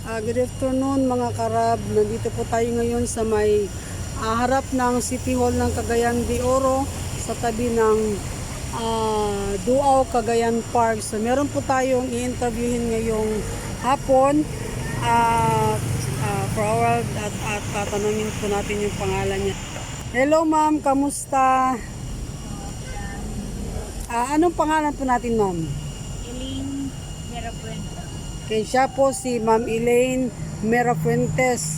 Good afternoon mga karab. Nandito po tayo ngayon sa may harap ng City Hall ng Cagayan de Oro sa tabi ng Duao Cagayan Park. So meron po tayong i-interviewin ngayong hapon for our at tatanungin po natin yung pangalan niya. Hello ma'am, kamusta? Anong pangalan po natin ma'am? Elaine Merabueno. Okay, siya po si Ma'am Elaine Merafuentes.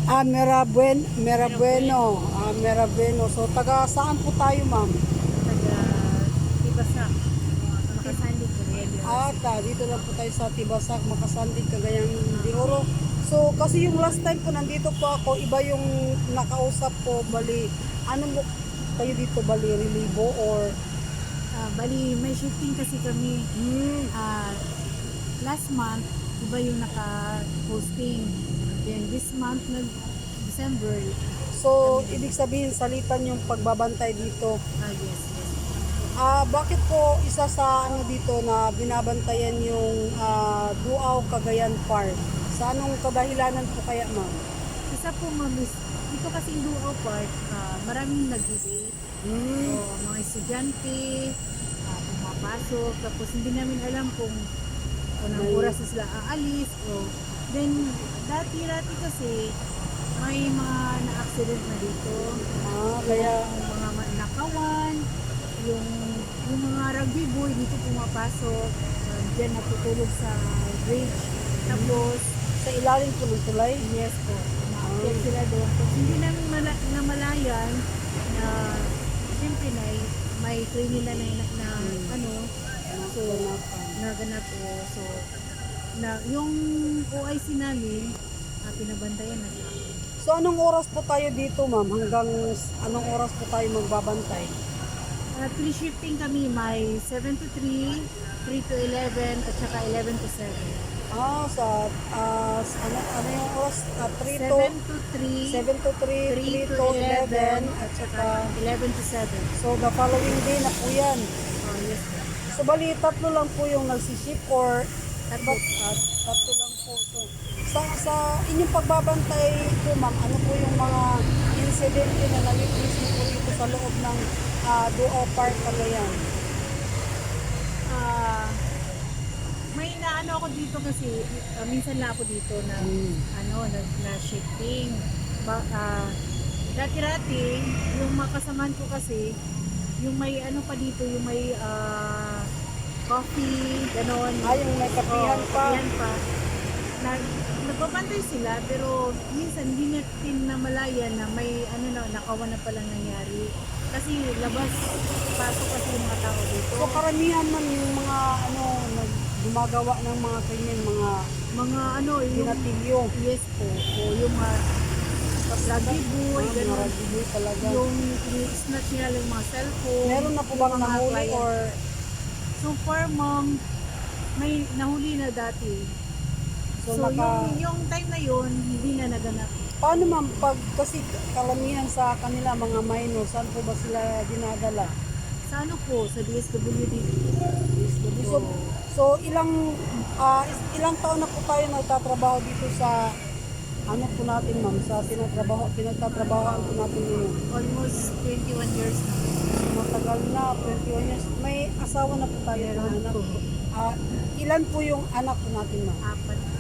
Merabueno. Merabueno. So, taga saan po tayo, ma'am? Taga Tibasak. Makasandig Cagayan. Dito lang po tayo sa Tibasak, Makasandig, Cagayan de Oro. So, kasi yung last time po nandito po ako, iba yung nakausap ko, bali, ano mo kayo dito, bali, relibo or? Bali, may shifting kasi kami. Last month, iba yung naka-posting. Then this month, December. So, ibig sabihin, salitan yung pagbabantay dito. Yes. Bakit po isa sa ano dito na binabantayan yung Duao Cagayan Park? Sa anong kadahilanan po kaya, ma'am? Isa po, ma'am, dito kasi yung Duao Park, maraming nag-debate. So, mga estudyante, pumapasok, tapos hindi namin alam kung anong oras na sila aalis. Then, dati kasi, may mga na-accident na dito. Kaya Yung mga nakawan, yung mga rugby boy dito pumapasok, dyan natutulog sa bridge. Tapos, sa ilalim po ng tulay? yes po, maakyat sila doon. Tapos, hindi namin namalayan na, siyempre may train nila na so, naganap po. So, yung OIC namin, pinabantayan na siya. So, anong oras po tayo dito, ma'am? Hanggang anong oras po tayo magbabantay? 3 shifting kami, may 7 to 3, 3 to 11, at saka 11 to 7. Ano yung oras? 3 7 to to 3, 7 to 3, 3 to 11, at saka 11 to 7. so the following day na po yan. Yes. So, bali, tatlo lang po yung nagsiship or tatlo lang po. So, sa inyong pagbabantay po, ma'am, ano po yung mga insidente na na-witness niyo po dito sa loob ng Duao Park Cagayan? May naano ako dito kasi minsan lang ako dito na na shifting. Dati-dati yung makasaman ko kasi yung may pa dito, yung may coffee, ganon. Yung may kapihan pa. Kapihan pa. Nagbabantay sila pero minsan hindi natin namalayan na may nakawan na palang nangyari. Kasi labas, pasok kasi yung mga tao dito. So, karamihan man yung mga gumagawa ng mga ganyan, yung pinatilyo. Yes po. O yung mga rugby boy, Mga ganon. rugby boy talaga. Yung snatch nila yung mga cellphone. Meron na po bang yung mga nahuli client. or So far, ma'am, may nahuli na dati. so, yung time na yun, hindi na naganap. paano ma'am, kasi kalamihan sa kanila mga minor, saan po ba sila dinadala? Sa ano po, sa DSWD. So ilang taon na po tayo nagtatrabaho dito sa po natin, ma'am, sa pinagtatrabahoan po natin ngayon? Almost 21 years na. Matagal na, 21 years. May asawa na po tayo ng anak. Ilan po yung anak po natin, ma'am? 4 po.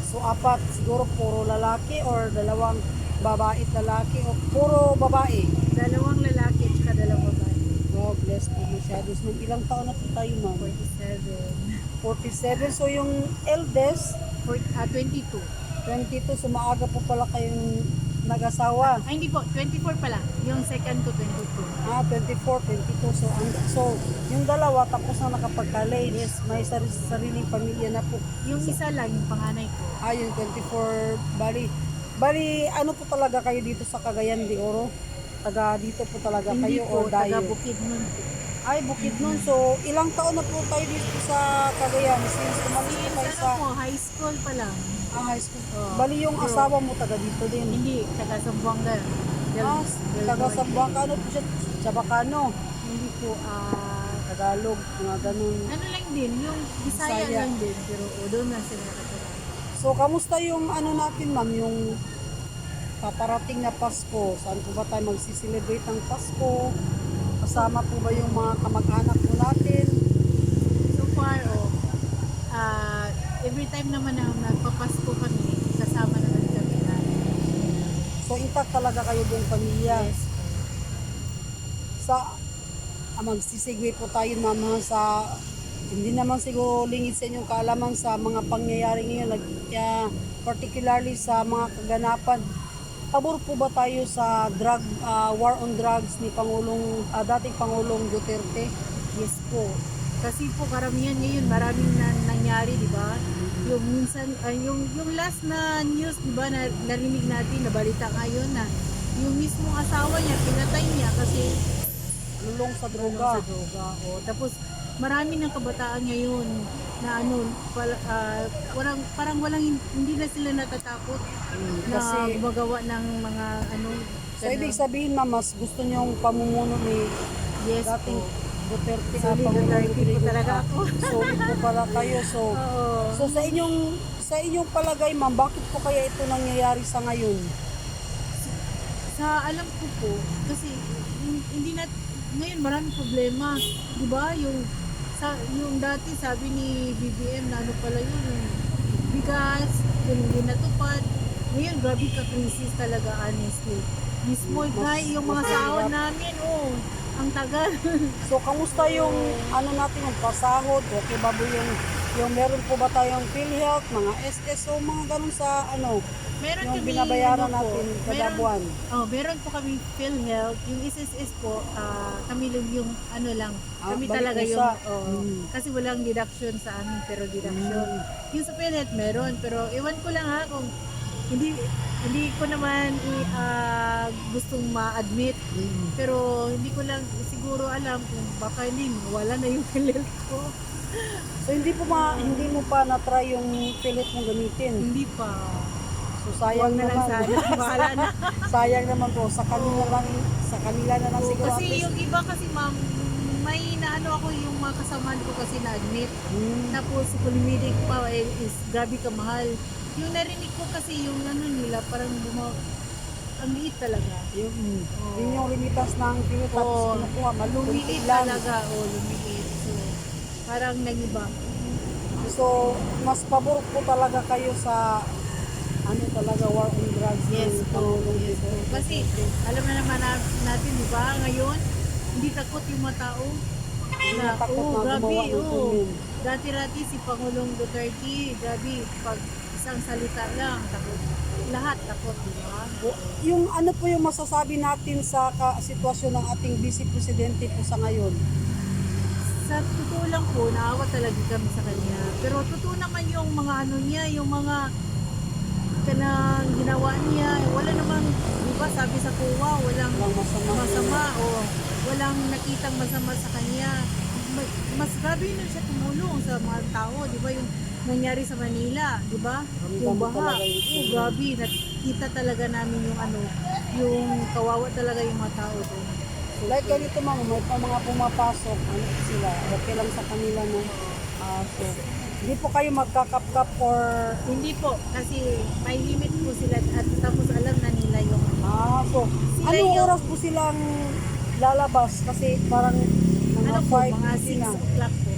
So 4, siguro puro lalaki or dalawang babae at lalaki o puro babae? 2 lalaki at saka 2 babae. God bless po masyado. So, ilang taon na po tayo, ma'am? 47. 47. So yung eldest, 22. 22. So maaga po pala kayong nag-asawa. Ay, hindi po. 24 pala. Yung second ko 22. 24, 22. So yung dalawa tapos na nakapag-college. Yes. May sariling pamilya na po. Yung isa lang, yung panganay ko. Yung 24. Bali, ano po talaga kayo dito sa Cagayan de Oro? Taga dito po talaga Hindi kayo po, or dayo? taga Bukidnon po. Bukidnon. So ilang taon na po tayo dito sa Cagayan? Since umalis po kayo sa po, high school pa lang. high school. Oo. Bali yung Pero- asawa mo taga dito din? Hindi, taga Zamboanga. Taga Sambuanga. Ano po siya? Chabacano. Hindi po, Tagalog, mga ganun. ano lang din, yung Bisaya Bisaya. lang din, pero doon na sila nakatira. So So, kamusta yung ano natin, ma'am, yung paparating na Pasko? Saan po ba tayo magsiselebrate ng Pasko? Kasama po ba yung mga kamag-anak po natin? So far, every time naman na nagpapasko kami, kasama naman kami na. So, intact talaga kayo buong pamilya. Yes. Sa magsisigway po tayo, ma'am, ha, sa hindi naman siguro lingid sa inyong kaalaman sa mga pangyayari ngayon, particularly sa mga kaganapan. Pabor po ba tayo sa war on drugs ni dating Pangulong Duterte? Yes po. Kasi po karamihan ngayon, maraming nangyari, di ba? Yung minsan, yung last na news, di ba, na narinig natin, nabalita ngayon na yung mismong asawa niya, pinatay niya kasi Lulong sa tulong droga. sa droga. O, tapos marami ng kabataan ngayon na parang hindi na sila natatakot na Kasi, gumagawa ng mga so ibig sabihin, ma'am, mas gusto niyong pamumuno ni yes dating po. Duterte na Solid Pangulong Duterte po Rodrigo. talaga ako. Solid po pala kayo. So, Oo. so sa inyong palagay, ma'am, bakit po kaya ito nangyayari sa ngayon? Sa alam ko po, kasi hindi na, ngayon maraming problema. Di ba? Yung dati sabi ni BBM na ano pala yun, yung bigas, yung hindi natupad. Ngayon, grabe ka-crisis talaga, honestly. Mismo, yung mga mas sahod mahirap. namin, ang tagal. So, kamusta yung ano natin, yung pasahod? Okay ba po yung meron po ba tayong PhilHealth, mga SSO, mga ganun sa Meron yung kami, binabayaran ano po, natin kada buwan? meron po kami PhilHealth, yung SSS po, kami lang yung kami balik talaga po yung, sa, kasi walang deduction sa amin, pero deduction. Yung sa PhilHealth meron, pero iwan ko lang kung hindi ko naman gustong ma-admit, pero hindi ko lang siguro alam kung baka hindi wala na yung PhilHealth ko. So, hindi mo pa na-try yung PhilHealth mong gamitin? Hindi pa. So, sayang Huwag na lang naman. sana, bahala na. Sayang naman po, sa kanila na lang siguro. Kasi at least. yung iba kasi ma'am, may naano ako yung mga kasamaan ko kasi na-admit. Tapos si Polymedic pa is grabe kamahal. Yung narinig ko kasi yung nila parang ang liit talaga. Yun yung remittance ng PhilHealth, tapos Oo. kinukuha, malulunti Lumiit lang. talaga, lumiit. So, parang nagiba. So, mas pabor po talaga kayo sa talaga war on drugs Yes ng po. Pangulong Yes po. Duterte. Kasi alam na naman natin, di ba, ngayon, hindi takot yung mga tao. Hindi na takot na grabe, gumawa ng krimen. Dati-rati si Pangulong Duterte, grabe, pag isang salita lang, takot. Lahat takot, di ba? Yung ano po yung masasabi natin sa sitwasyon ng ating Vice Presidente po sa ngayon? Sa totoo lang po, naawa talaga kami sa kanya. Pero totoo naman yung mga niya, yung mga kanang ginawa niya, wala namang, di ba, sabi sa kuwa, walang Walang masama o walang nakitang masama sa kanya. Mas grabe na siya tumulong sa mga tao, di ba, yung nangyari sa Manila, di ba? Yung baha, talaga yun. grabe, nakita talaga namin yung kawawa talaga yung mga tao doon. Like ganito, ma'am, may mga pumapasok, sila, okay lang sa kanila na. So, hindi po kayo magkakap-kap or Hindi po, kasi may limit po sila at tapos alam na nila yung so, Sila anong yung- oras po silang lalabas? Kasi parang mga 5 mga 6 na. o'clock po.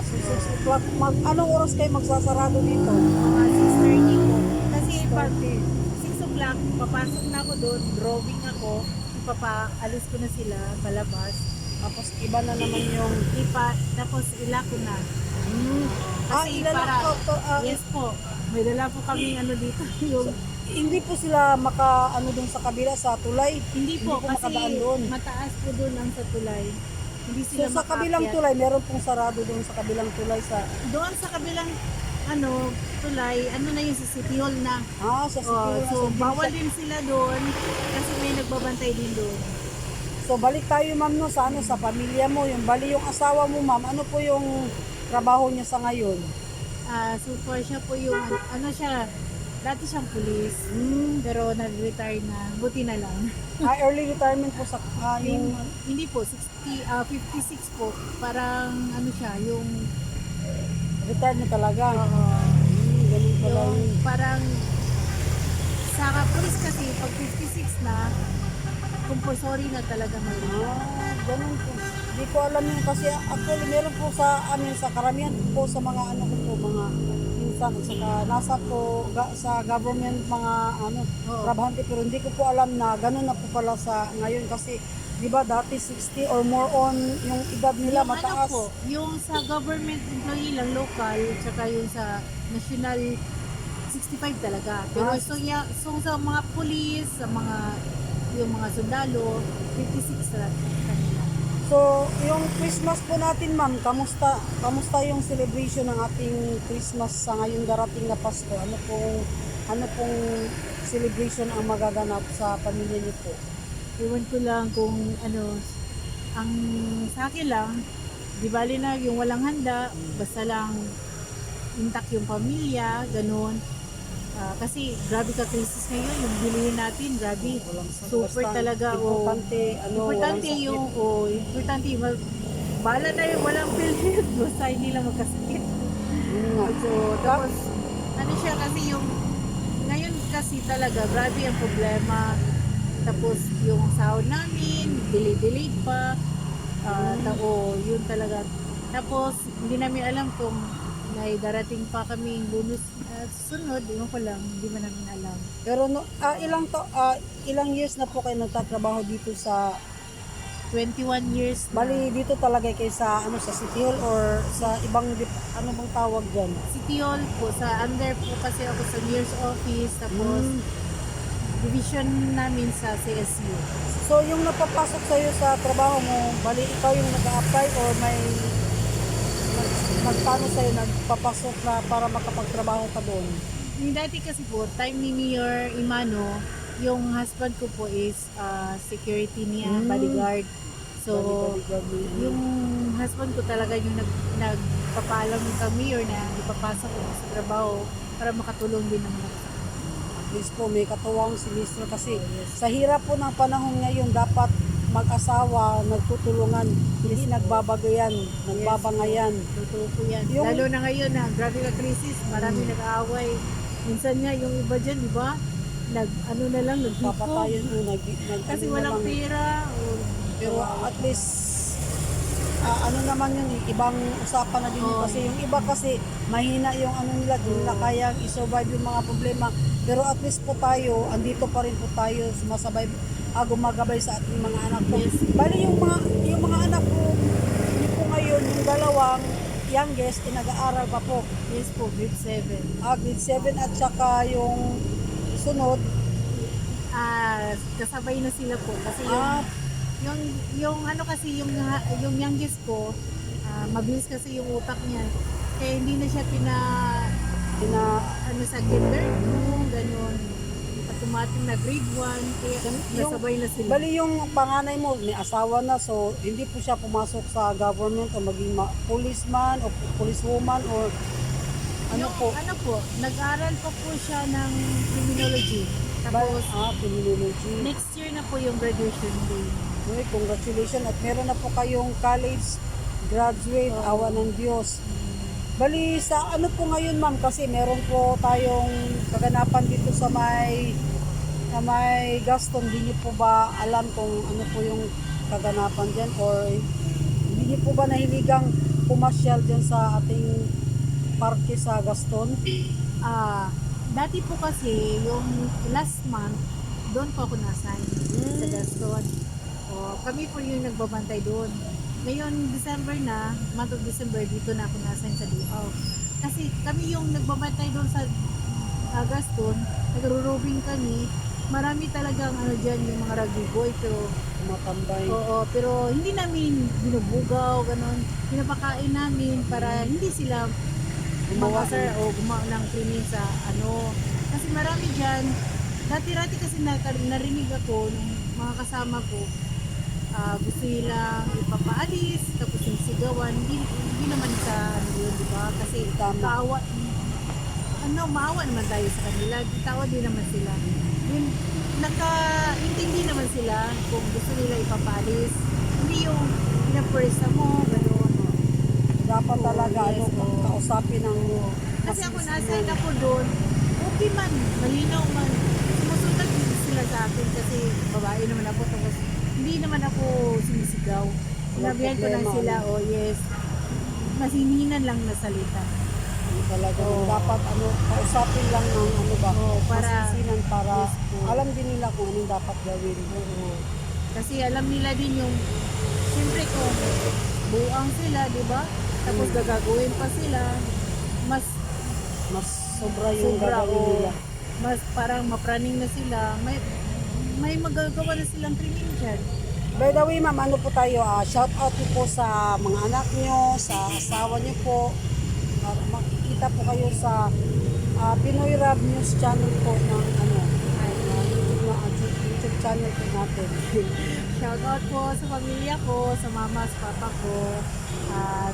So 6 o'clock. Anong oras kayo magsasarado dito? Mga 6:30 po. Kasi pag 6:30. 6 o'clock, papasok na ako doon, drawing ako, ipapaalis ko na sila, palabas. Tapos iba na naman yung... Tapos ila ko na. Kasi yes po, may dala po kami dito. Yung, Hindi po sila doon sa kabila sa tulay. hindi po, kasi makadaan doon. mataas po doon ang sa tulay. Hindi So sila sa kabilang makaakyat. tulay, meron pong sarado doon sa kabilang tulay sa... Doon sa kabilang tulay, na yung sa City Hall na. sa City. So, bawal din sila doon kasi may nagbabantay din doon. So balik tayo, ma'am, sa sa pamilya mo, yung yung asawa mo, ma'am, ano po yung trabaho niya sa ngayon? So far siya po yung, siya, dati siyang pulis, pero nag-retire na, buti na lang. Early retirement po sa yung... Hindi po, 56 po, parang siya, yung, Retired na talaga. ganun pala Yung yun. parang sa police kasi pag 56 na, compulsory na talaga mag-renew. Ganun po. Hindi ko alam yun kasi actually meron po sa amin sa karamihan po sa mga ano ko po, mga minsan at saka nasa po sa government mga ano Oo. trabahante, pero hindi ko po alam na ganun na po pala sa ngayon kasi di ba dati 60 or more on yung edad nila Yung ano mataas. po, yung sa government employee lang local, tsaka yung sa national 65 talaga. Pero Ah, so sa mga police, sa mga yung mga sundalo, 56 talaga kanila. So, yung Christmas po natin, ma'am, kamusta? Kamusta yung celebration ng ating Christmas sa ngayong darating na Pasko? Ano pong celebration ang magaganap sa pamilya niyo po? Ewan ko lang kung ano, ang sa akin lang, di bali na yung walang handa, basta lang intact yung pamilya, ganun. Kasi grabe ka crisis ngayon, yung bilihin natin, grabe. Walang sakit. Super Basta talaga. importante, Importante walang sakit. yung, importante yung, bahala na yung walang PhilHealth, basta hindi lang magkasakit. Yun nga. So, tapos, ano siya kasi yung, ngayon kasi talaga, grabe ang problema. Tapos, yung sahod namin, delay pa. Yun talaga. Tapos, hindi namin alam kung may darating pa kaming bonus sunod, yun ko lang, hindi man namin alam. Pero ilang years na po kayo nagtatrabaho dito sa 21 years na. bali dito talaga kayo sa sa City Hall or sa ibang ano bang tawag diyan? City Hall po, sa under po kasi ako sa mayor's office, tapos division namin sa CSU. So, yung napapasok sa'yo sa trabaho mo, bali ikaw yung nag-a-apply or may nagpano sa'yo, nagpapasok na para makapagtrabaho ka doon? Yung dati kasi po, time ni Mayor Imano, yung husband ko po is security niya, bodyguard. So, yung husband ko talaga yung nagpapaalam kami or na ipapasok ko sa trabaho para makatulong din naman ako sa kanila. At least po, may katuwang si Mr. kasi sa hirap po ng panahon ngayon, dapat mag-asawa, nagtutulungan, hindi nagbabagayan, nagbabangayan. Totoo po yan. Yung- Lalo na ngayon na grabe ka crisis, marami nag-aaway. Minsan nga yung iba dyan, di ba? Ano na lang, naghipog. Papatayan po, Kasi ano na walang lang. pera. Pero at least, ano naman yun, ibang usapan na din yun. Oo. Kasi yung iba kasi, mahina yung ano nila, di nila kayang i-survive yung mga problema. Pero at least po tayo, andito pa rin po tayo, sumasabay, gumagabay sa ating mga anak po. Yes. Bali yung mga anak po, hindi po ngayon, yung dalawang youngest, nag-aaral pa po. Yes po, grade 7. Grade 7 at saka yung sunod, Kasabay na sila po. Kasi Ah. yung ano kasi, yung youngest ko, mabilis kasi yung utak niya. Kaya hindi na siya ano sa kinder 2, ganun. Automatic na grade 1, kaya nasabay na sila. Bali yung panganay mo, may asawa na, so hindi po siya pumasok sa government o maging policeman o policewoman or ano Yung, po? nag-aral pa po siya ng criminology. Tapos, Criminology. next year na po yung graduation day. Okay, congratulations at meron na po kayong college graduate, awa ng Diyos. Bali sa ano po ngayon ma'am, kasi meron po tayong kaganapan dito sa may Gaston. Hindi niyo po ba alam kung ano po yung kaganapan dyan or hindi niyo po ba nahiligang pumasyal dyan sa ating parke sa Gaston? Dati po kasi, yung last month, doon po ako na-assign sa Gaston. Kami po yung nagbabantay doon. Ngayon, December na, month of December, dito na ako na-assign sa Duao. Kasi kami yung nagbabantay doon sa Gaston, nagro-roving kami. Marami talagang dyan yung mga ragigoy, pero Matambay. pero hindi namin binubugaw, ganun. Pinapakain namin para hindi sila gumawa o gumawa ng krimen sa Kasi marami dyan, dati-rati kasi narinig ako ng mga kasama ko, gusto nilang ipapaalis, tapos yung sigawan, hindi naman sa yun, di ba? Kasi maawa naman tayo sa kanila, tawa din naman sila. Yun, nakaintindi naman sila kung gusto nila ipapaalis. Hindi yung pinapurisa mo, gano'n. Dapat talaga yes, kausapin ng kasi ako nasa ako doon, okay man, malinaw man. Sumusunod din sila sa akin kasi babae naman ako, tapos hindi naman ako sumisigaw. Sinabihan ko lang problema, sila, oh yes, masininan lang na salita. Talaga Oo. dapat kausapin lang ng ba, Oo, masisinan para yes po. alam din nila kung anong dapat gawin. Oo. Kasi alam nila din yung, siyempre kung buang sila, di ba? Tapos gagawin pa sila, mas Mas sobra yung sobra gagawin o nila. mas parang mapraning na sila, may magagawa na silang training dyan. By the way, ma'am, ano po tayo, shout out niyo po sa mga anak niyo, sa asawa niyo po. Makikita po kayo sa Pinoy Rab News channel po ng YouTube channel po natin. Shout out po sa pamilya ko, sa mama, sa papa ko,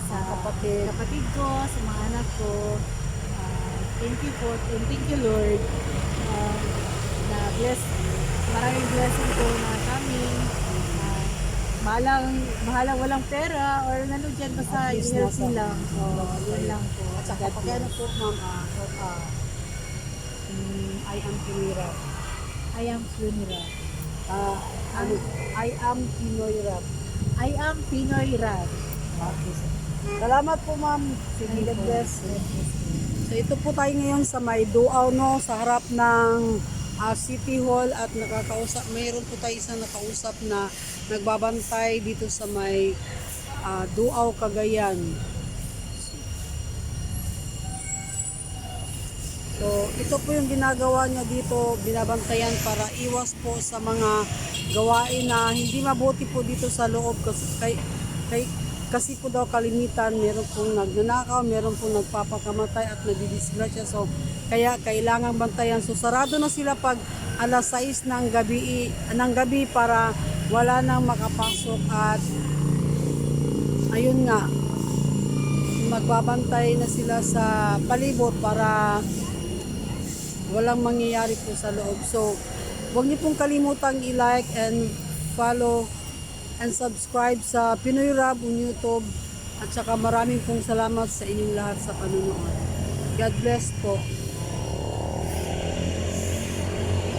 sa kapatid ko, sa mga anak ko. Thank you po, and thank you Lord. Na maraming blessing po na kami. Bahalang walang pera or ano dyan, basta At least healthy nasa- lang. Yun lang po. At saka pag ano po, ma'am, I am Pinoy Rab. I am funeral. I am Pinoy Rab. I am Pinoy Rab. Salamat po, ma'am. Sige, God bless. So ito po tayo ngayon sa may Duaw, no, sa harap ng City Hall at mayroon po tayo isang nakausap na nagbabantay dito sa may Duaw, Cagayan. So ito po yung ginagawa niya dito, binabantayan para iwas po sa mga gawain na hindi mabuti po dito sa loob kasi po daw kalimitan, meron pong nagnanakaw, meron pong nagpapakamatay at nadidisgrasya. So, kaya kailangan bantayan. So, sarado na sila pag alas 6 ng gabi para wala nang makapasok at ayun nga, magbabantay na sila sa palibot para walang mangyayari po sa loob. So, huwag niyo pong kalimutang i-like and follow and subscribe sa Pinoy Rab on YouTube at saka maraming pong salamat sa inyong lahat sa panonood. God bless po.